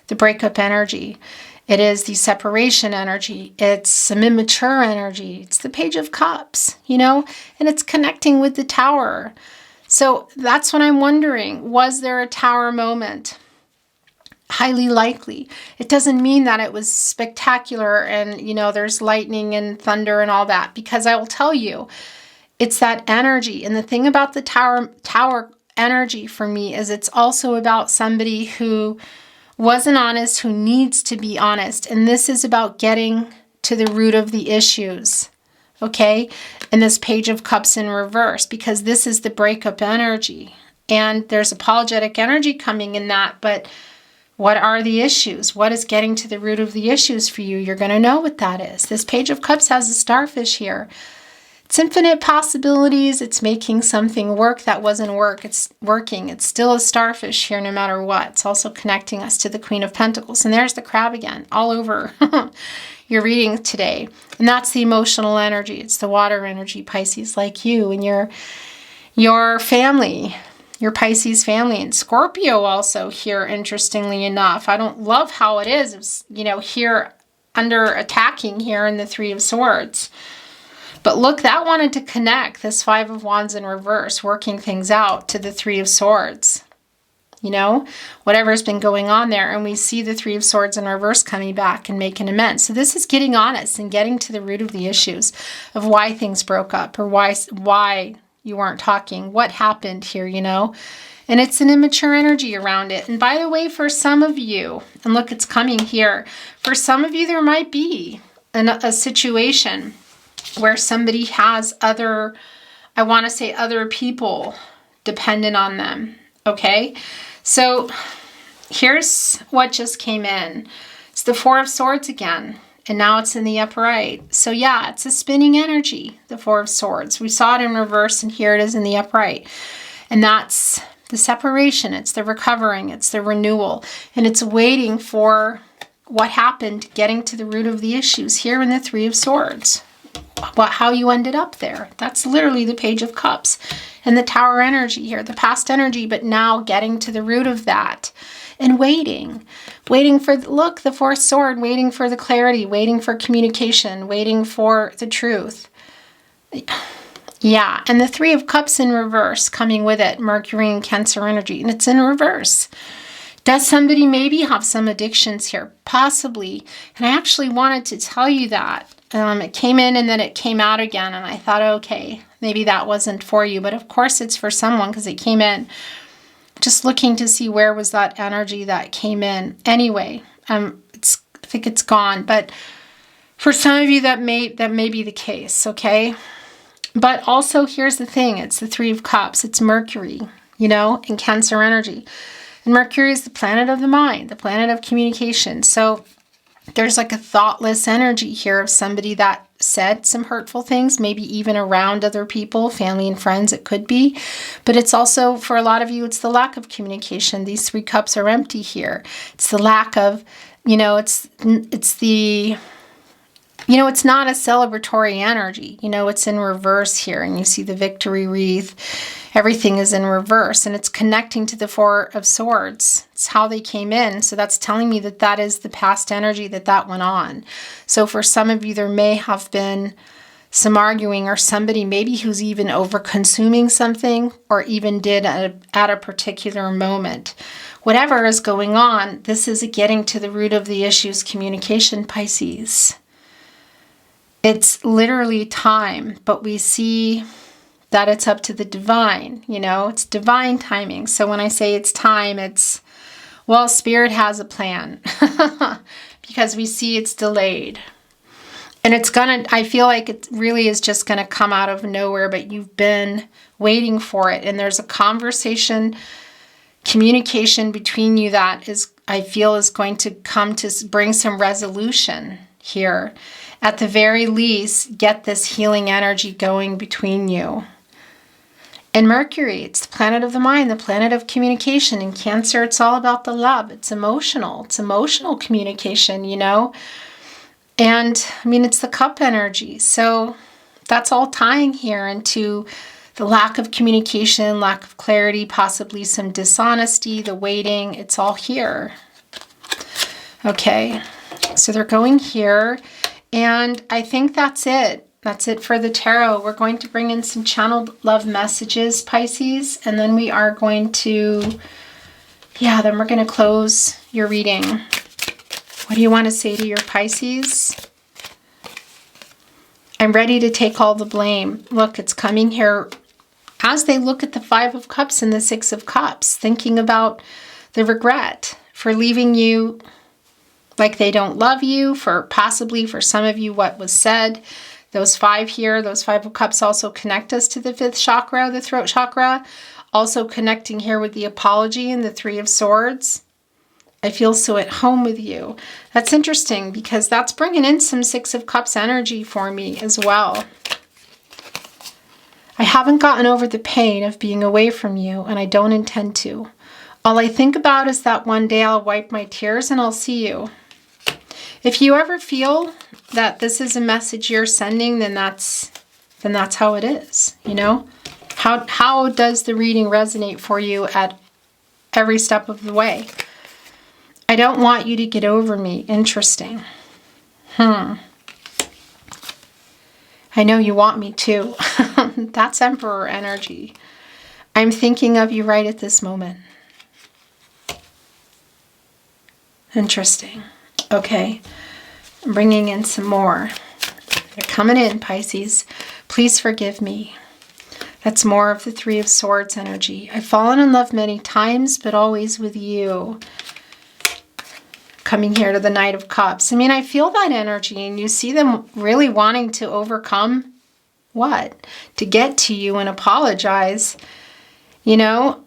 the breakup energy. It is the separation energy. It's some immature energy. It's the Page of Cups, and it's connecting with the Tower. So that's what I'm wondering. Was there a Tower moment? Highly likely. It doesn't mean that it was spectacular and, there's lightning and thunder and all that, because I will tell you, it's that energy. And the thing about the Tower energy for me is it's also about somebody who wasn't honest, who needs to be honest. And this is about getting to the root of the issues. Okay, and this Page of Cups in reverse, because this is the breakup energy. And there's apologetic energy coming in that, but what are the issues? What is getting to the root of the issues for you? You're going to know what that is. This Page of Cups has a starfish here. It's infinite possibilities. It's making something work that wasn't working. It's still a starfish here no matter what. It's also connecting us to the Queen of Pentacles. And there's the crab again, all over your reading today. And that's the emotional energy. It's the water energy, Pisces, like you and your family, your Pisces family. And Scorpio also here, interestingly enough. I don't love how it is, here under attacking here in the Three of Swords. But look, that wanted to connect, this Five of Wands in reverse, working things out to the Three of Swords. you know, whatever's been going on there. And we see the Three of Swords in reverse coming back and making amends. So this is getting honest and getting to the root of the issues of why things broke up, or why you weren't talking, what happened here, you know. And it's an immature energy around it. And by the way, for some of you, and look, it's coming here, for some of you, there might be a situation where somebody has other people dependent on them, okay? So here's what just came in. It's the Four of Swords again, and now it's in the upright. So yeah, it's a spinning energy, the Four of Swords. We saw it in reverse, and here it is in the upright. And that's the separation, it's the recovering, it's the renewal, and it's waiting for what happened, getting to the root of the issues here in the Three of Swords. How you ended up there. That's literally the Page of Cups and the Tower energy here, the past energy, but now getting to the root of that and waiting for, look, the Fourth Sword, waiting for the clarity, waiting for communication, waiting for the truth. Yeah, and the Three of Cups in reverse coming with it, Mercury and Cancer energy, and it's in reverse. Does somebody maybe have some addictions here? Possibly. And I actually wanted to tell you that. It came in and then it came out again, and I thought, okay, maybe that wasn't for you, but of course it's for someone because it came in. Just looking to see where was that energy that came in. Anyway, I think it's gone, but for some of you that may be the case, okay? But also here's the thing, it's the Three of Cups, it's Mercury, you know, and Cancer energy. And Mercury is the planet of the mind, the planet of communication. So there's like a thoughtless energy here of somebody that said some hurtful things, maybe even around other people, family and friends, it could be. But it's also, for a lot of you, it's the lack of communication. These three cups are empty here. It's the lack of, you know, it's the, you know, it's not a celebratory energy. You know, it's in reverse here. And you see the victory wreath. Everything is in reverse. And it's connecting to the Four of Swords. It's how they came in. So that's telling me that that is the past energy that went on. So for some of you, there may have been some arguing, or somebody maybe who's even over consuming something, or even did at a particular moment. Whatever is going on, this is getting to the root of the issues, communication, Pisces. It's literally time, but we see that it's up to the divine, you know, it's divine timing. So when I say it's time, it's, well, Spirit has a plan because we see it's delayed. And it's gonna, I feel like it really is just gonna come out of nowhere, but you've been waiting for it. And there's a conversation, communication between you that is, I feel, is going to come to bring some resolution here. At the very least, get this healing energy going between you. And Mercury, it's the planet of the mind, the planet of communication. In Cancer, it's all about the love. It's emotional communication, you know. And I mean, it's the cup energy. So that's all tying here into the lack of communication, lack of clarity, possibly some dishonesty, the waiting. It's all here. Okay, so they're going here. And I think that's it. That's it for the tarot. We're going to bring in some channeled love messages, Pisces, and then we are going to, then we're going to close your reading. What do you want to say to your Pisces? I'm ready to take all the blame. Look, it's coming here as they look at the Five of Cups and the Six of Cups, thinking about the regret for leaving you, like they don't love you, for possibly for some of you what was said. Those five here, those Five of Cups also connect us to the fifth chakra, the throat chakra. Also connecting here with the apology and the Three of Swords. I feel so at home with you. That's interesting because that's bringing in some Six of Cups energy for me as well. I haven't gotten over the pain of being away from you, and I don't intend to. All I think about is that one day I'll wipe my tears and I'll see you. If you ever feel that this is a message you're sending, then that's how it is, you know? How does the reading resonate for you at every step of the way? I don't want you to get over me. Interesting. I know you want me too. That's Emperor energy. I'm thinking of you right at this moment. Interesting. Okay. I'm bringing in some more. They're coming in, Pisces. Please forgive me. That's more of the Three of Swords energy. I've fallen in love many times, but always with you. Coming here to the Knight of Cups. I mean, I feel that energy, and you see them really wanting to overcome what? To get to you and apologize. You know,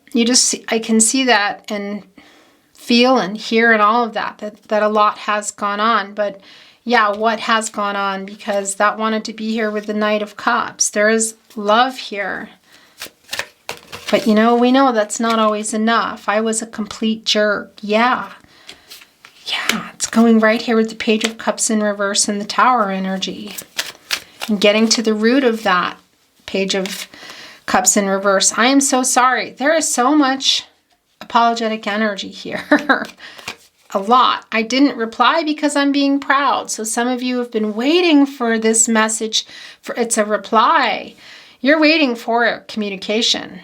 I can see that and feel and hear and all of that a lot has gone on. But yeah, what has gone on? Because that wanted to be here with the Knight of Cups. There is love here. But you know, we know that's not always enough. I was a complete jerk. Yeah. Yeah, it's going right here with the Page of Cups in reverse and the Tower energy. And getting to the root of that Page of Cups in reverse. I am so sorry. There is so much apologetic energy here. A lot. I didn't reply because I'm being proud. So some of you have been waiting for this message. It's a reply. You're waiting for a communication,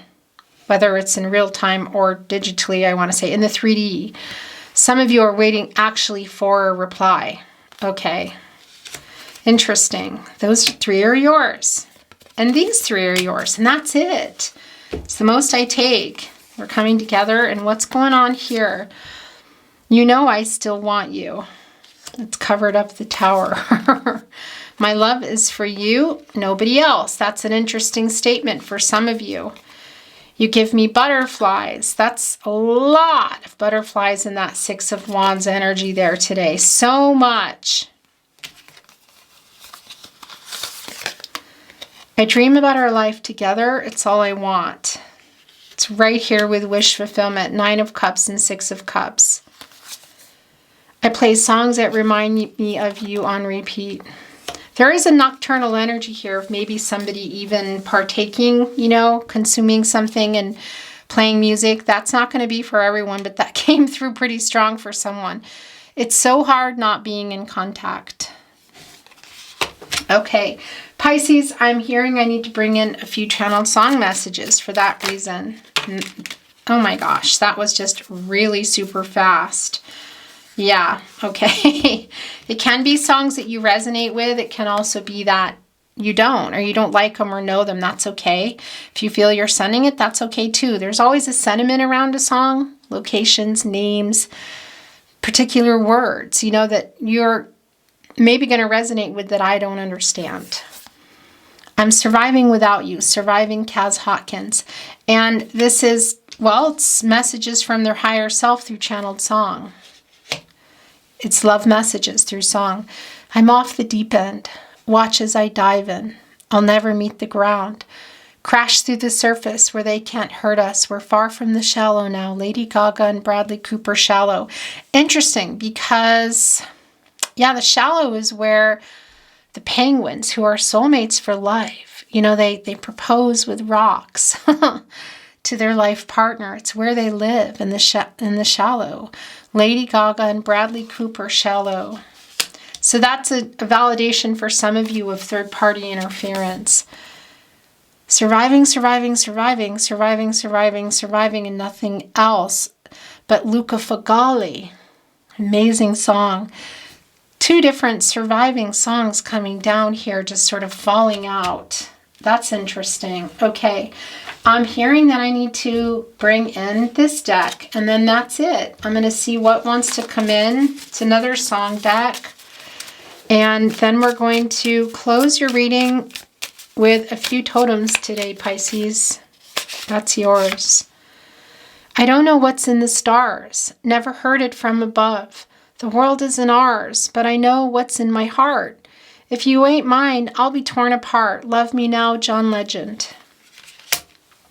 whether it's in real time or digitally, I want to say, in the 3D. Some of you are waiting actually for a reply. Okay. Interesting. Those 3 are yours. And these 3 are yours. And that's it. It's the most I take. We're coming together. And what's going on here? You know I still want you. It's covered up the Tower. My love is for you, nobody else. That's an interesting statement for some of you. You give me butterflies. That's a lot of butterflies in that 6 of Wands energy there today. So much. I dream about our life together. It's all I want. It's right here with wish fulfillment. 9 of Cups and 6 of Cups. I play songs that remind me of you on repeat. There is a nocturnal energy here of maybe somebody even partaking, you know, consuming something and playing music. That's not going to be for everyone, but that came through pretty strong for someone. It's so hard not being in contact. Okay, Pisces, I'm hearing I need to bring in a few channeled song messages for that reason. Oh my gosh, that was just really super fast. Yeah, okay. It can be songs that you resonate with. It can also be that you don't, or you don't like them or know them. That's okay. If you feel you're sending it, that's okay too. There's always a sentiment around a song, locations, names, particular words, you know, that you're maybe going to resonate with that I don't understand. I'm surviving without you, surviving Kaz Hawkins. And this is, well, it's messages from their higher self through channeled song. It's love messages through song. I'm off the deep end. Watch as I dive in. I'll never meet the ground. Crash through the surface where they can't hurt us. We're far from the shallow now. Lady Gaga and Bradley Cooper, Shallow. Interesting because, yeah, the shallow is where the penguins, who are soulmates for life, you know, they propose with rocks to their life partner. It's where they live, in the shallow. Lady Gaga and Bradley Cooper, Shallow. So that's a validation for some of you of third-party interference. Surviving, surviving, surviving, surviving, surviving, surviving, and nothing else. But Luca Fagali, amazing song. 2 different surviving songs coming down here, just sort of falling out. That's interesting. Okay, I'm hearing that I need to bring in this deck, and then that's it. I'm going to see what wants to come in. It's another song deck. And then we're going to close your reading with a few totems today, Pisces. That's yours. I don't know what's in the stars. Never heard it from above. The world isn't ours, but I know what's in my heart. If you ain't mine, I'll be torn apart. Love me now, John Legend.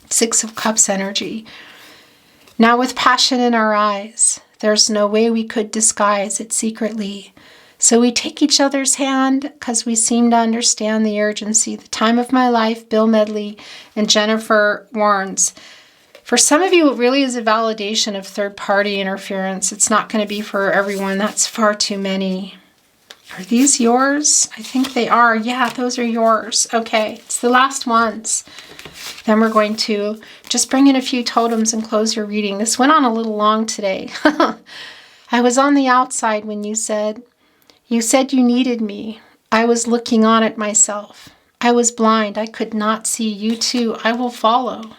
6 of Cups energy. Now with passion in our eyes, there's no way we could disguise it secretly. So we take each other's hand because we seem to understand the urgency. The time of my life, Bill Medley and Jennifer Warnes. For some of you, it really is a validation of third-party interference. It's not going to be for everyone. That's far too many. Are these yours? I think they are. Yeah, those are yours. Okay, it's the last ones. Then we're going to just bring in a few totems and close your reading. This went on a little long today. I I was on the outside when you said you needed me. I was looking on at myself. I was blind. I could not see. You too. I will follow.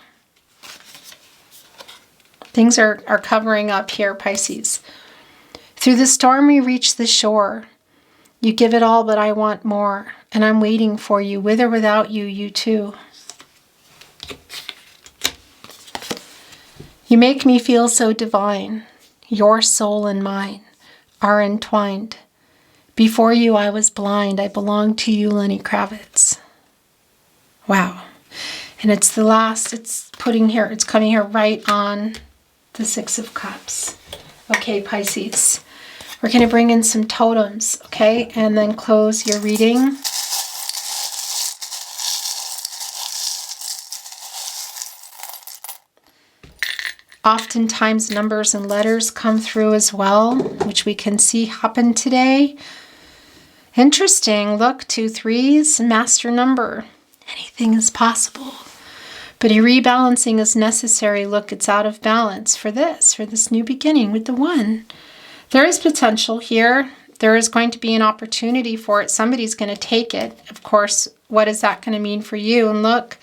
Things are covering up here, Pisces. Through the storm we reach the shore. You give it all, but I want more. And I'm waiting for you. With or without you, you too. You make me feel so divine. Your soul and mine are entwined. Before you, I was blind. I belong to you, Lenny Kravitz. Wow. And it's the last, it's coming here right on the Six of Cups. Okay, Pisces. We're going to bring in some totems, okay? And then close your reading. Oftentimes numbers and letters come through as well, which we can see happen today. Interesting. Look, 2 3s, master number. Anything is possible. But a rebalancing is necessary. Look, it's out of balance for this new beginning with the 1. There is potential here. There is going to be an opportunity for it. Somebody's going to take it. Of course, what is that going to mean for you? And look,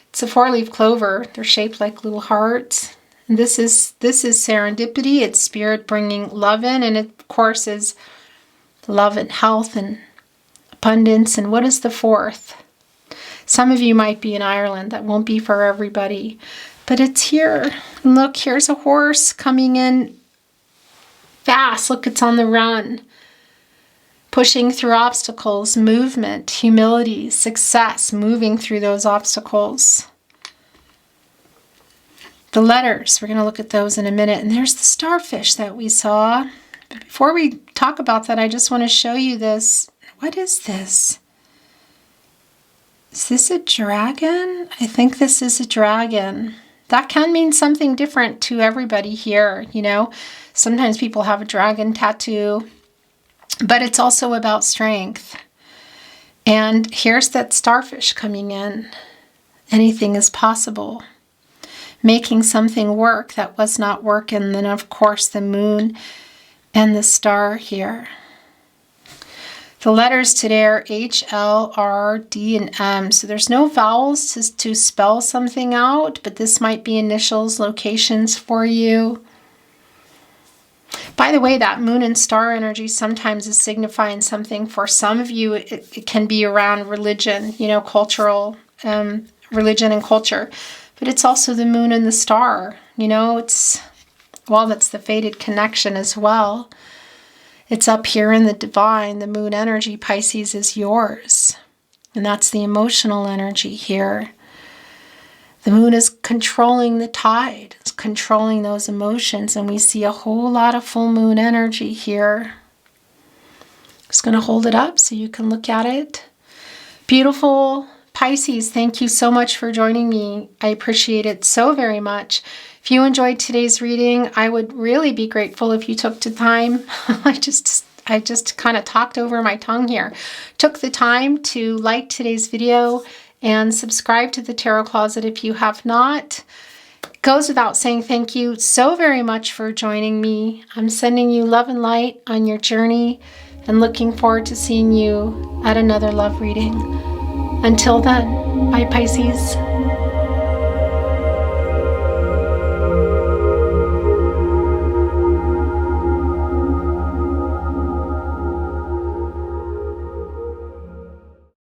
it's a 4-leaf clover. They're shaped like little hearts. And this is serendipity. It's spirit bringing love in. And it, of course, is love and health and abundance. And what is the 4th? Some of you might be in Ireland. That won't be for everybody. But it's here. And look, here's a horse coming in fast. Look, it's on the run. Pushing through obstacles, movement, humility, success, moving through those obstacles. The letters, we're going to look at those in a minute. And there's the starfish that we saw. But before we talk about that, I just want to show you this. What is this? Is this a dragon? I think this is a dragon. That can mean something different to everybody here, you know. Sometimes people have a dragon tattoo, but it's also about strength. And here's that starfish coming in. Anything is possible. Making something work that was not working. And then, of course, the moon and the star here. The letters today are H, L, R, D, and M. So there's no vowels to spell something out, but this might be initials, locations for you. By the way, that moon and star energy sometimes is signifying something. For some of you, it can be around religion, you know, cultural, religion and culture. But it's also the moon and the star, you know, that's the fated connection as well. It's up here in the divine. The moon energy, Pisces, is yours. And that's the emotional energy here. The moon is controlling the tide. It's controlling those emotions. And we see a whole lot of full moon energy here. Just going to hold it up so you can look at it. Beautiful Pisces, thank you so much for joining me. I appreciate it so very much. If you enjoyed today's reading, I would really be grateful if you took the time. I just kind of talked over my tongue here. Took the time to like today's video and subscribe to the Tarot Closet if you have not. Goes without saying, thank you so very much for joining me. I'm sending you love and light on your journey and looking forward to seeing you at another love reading. Until then, bye Pisces.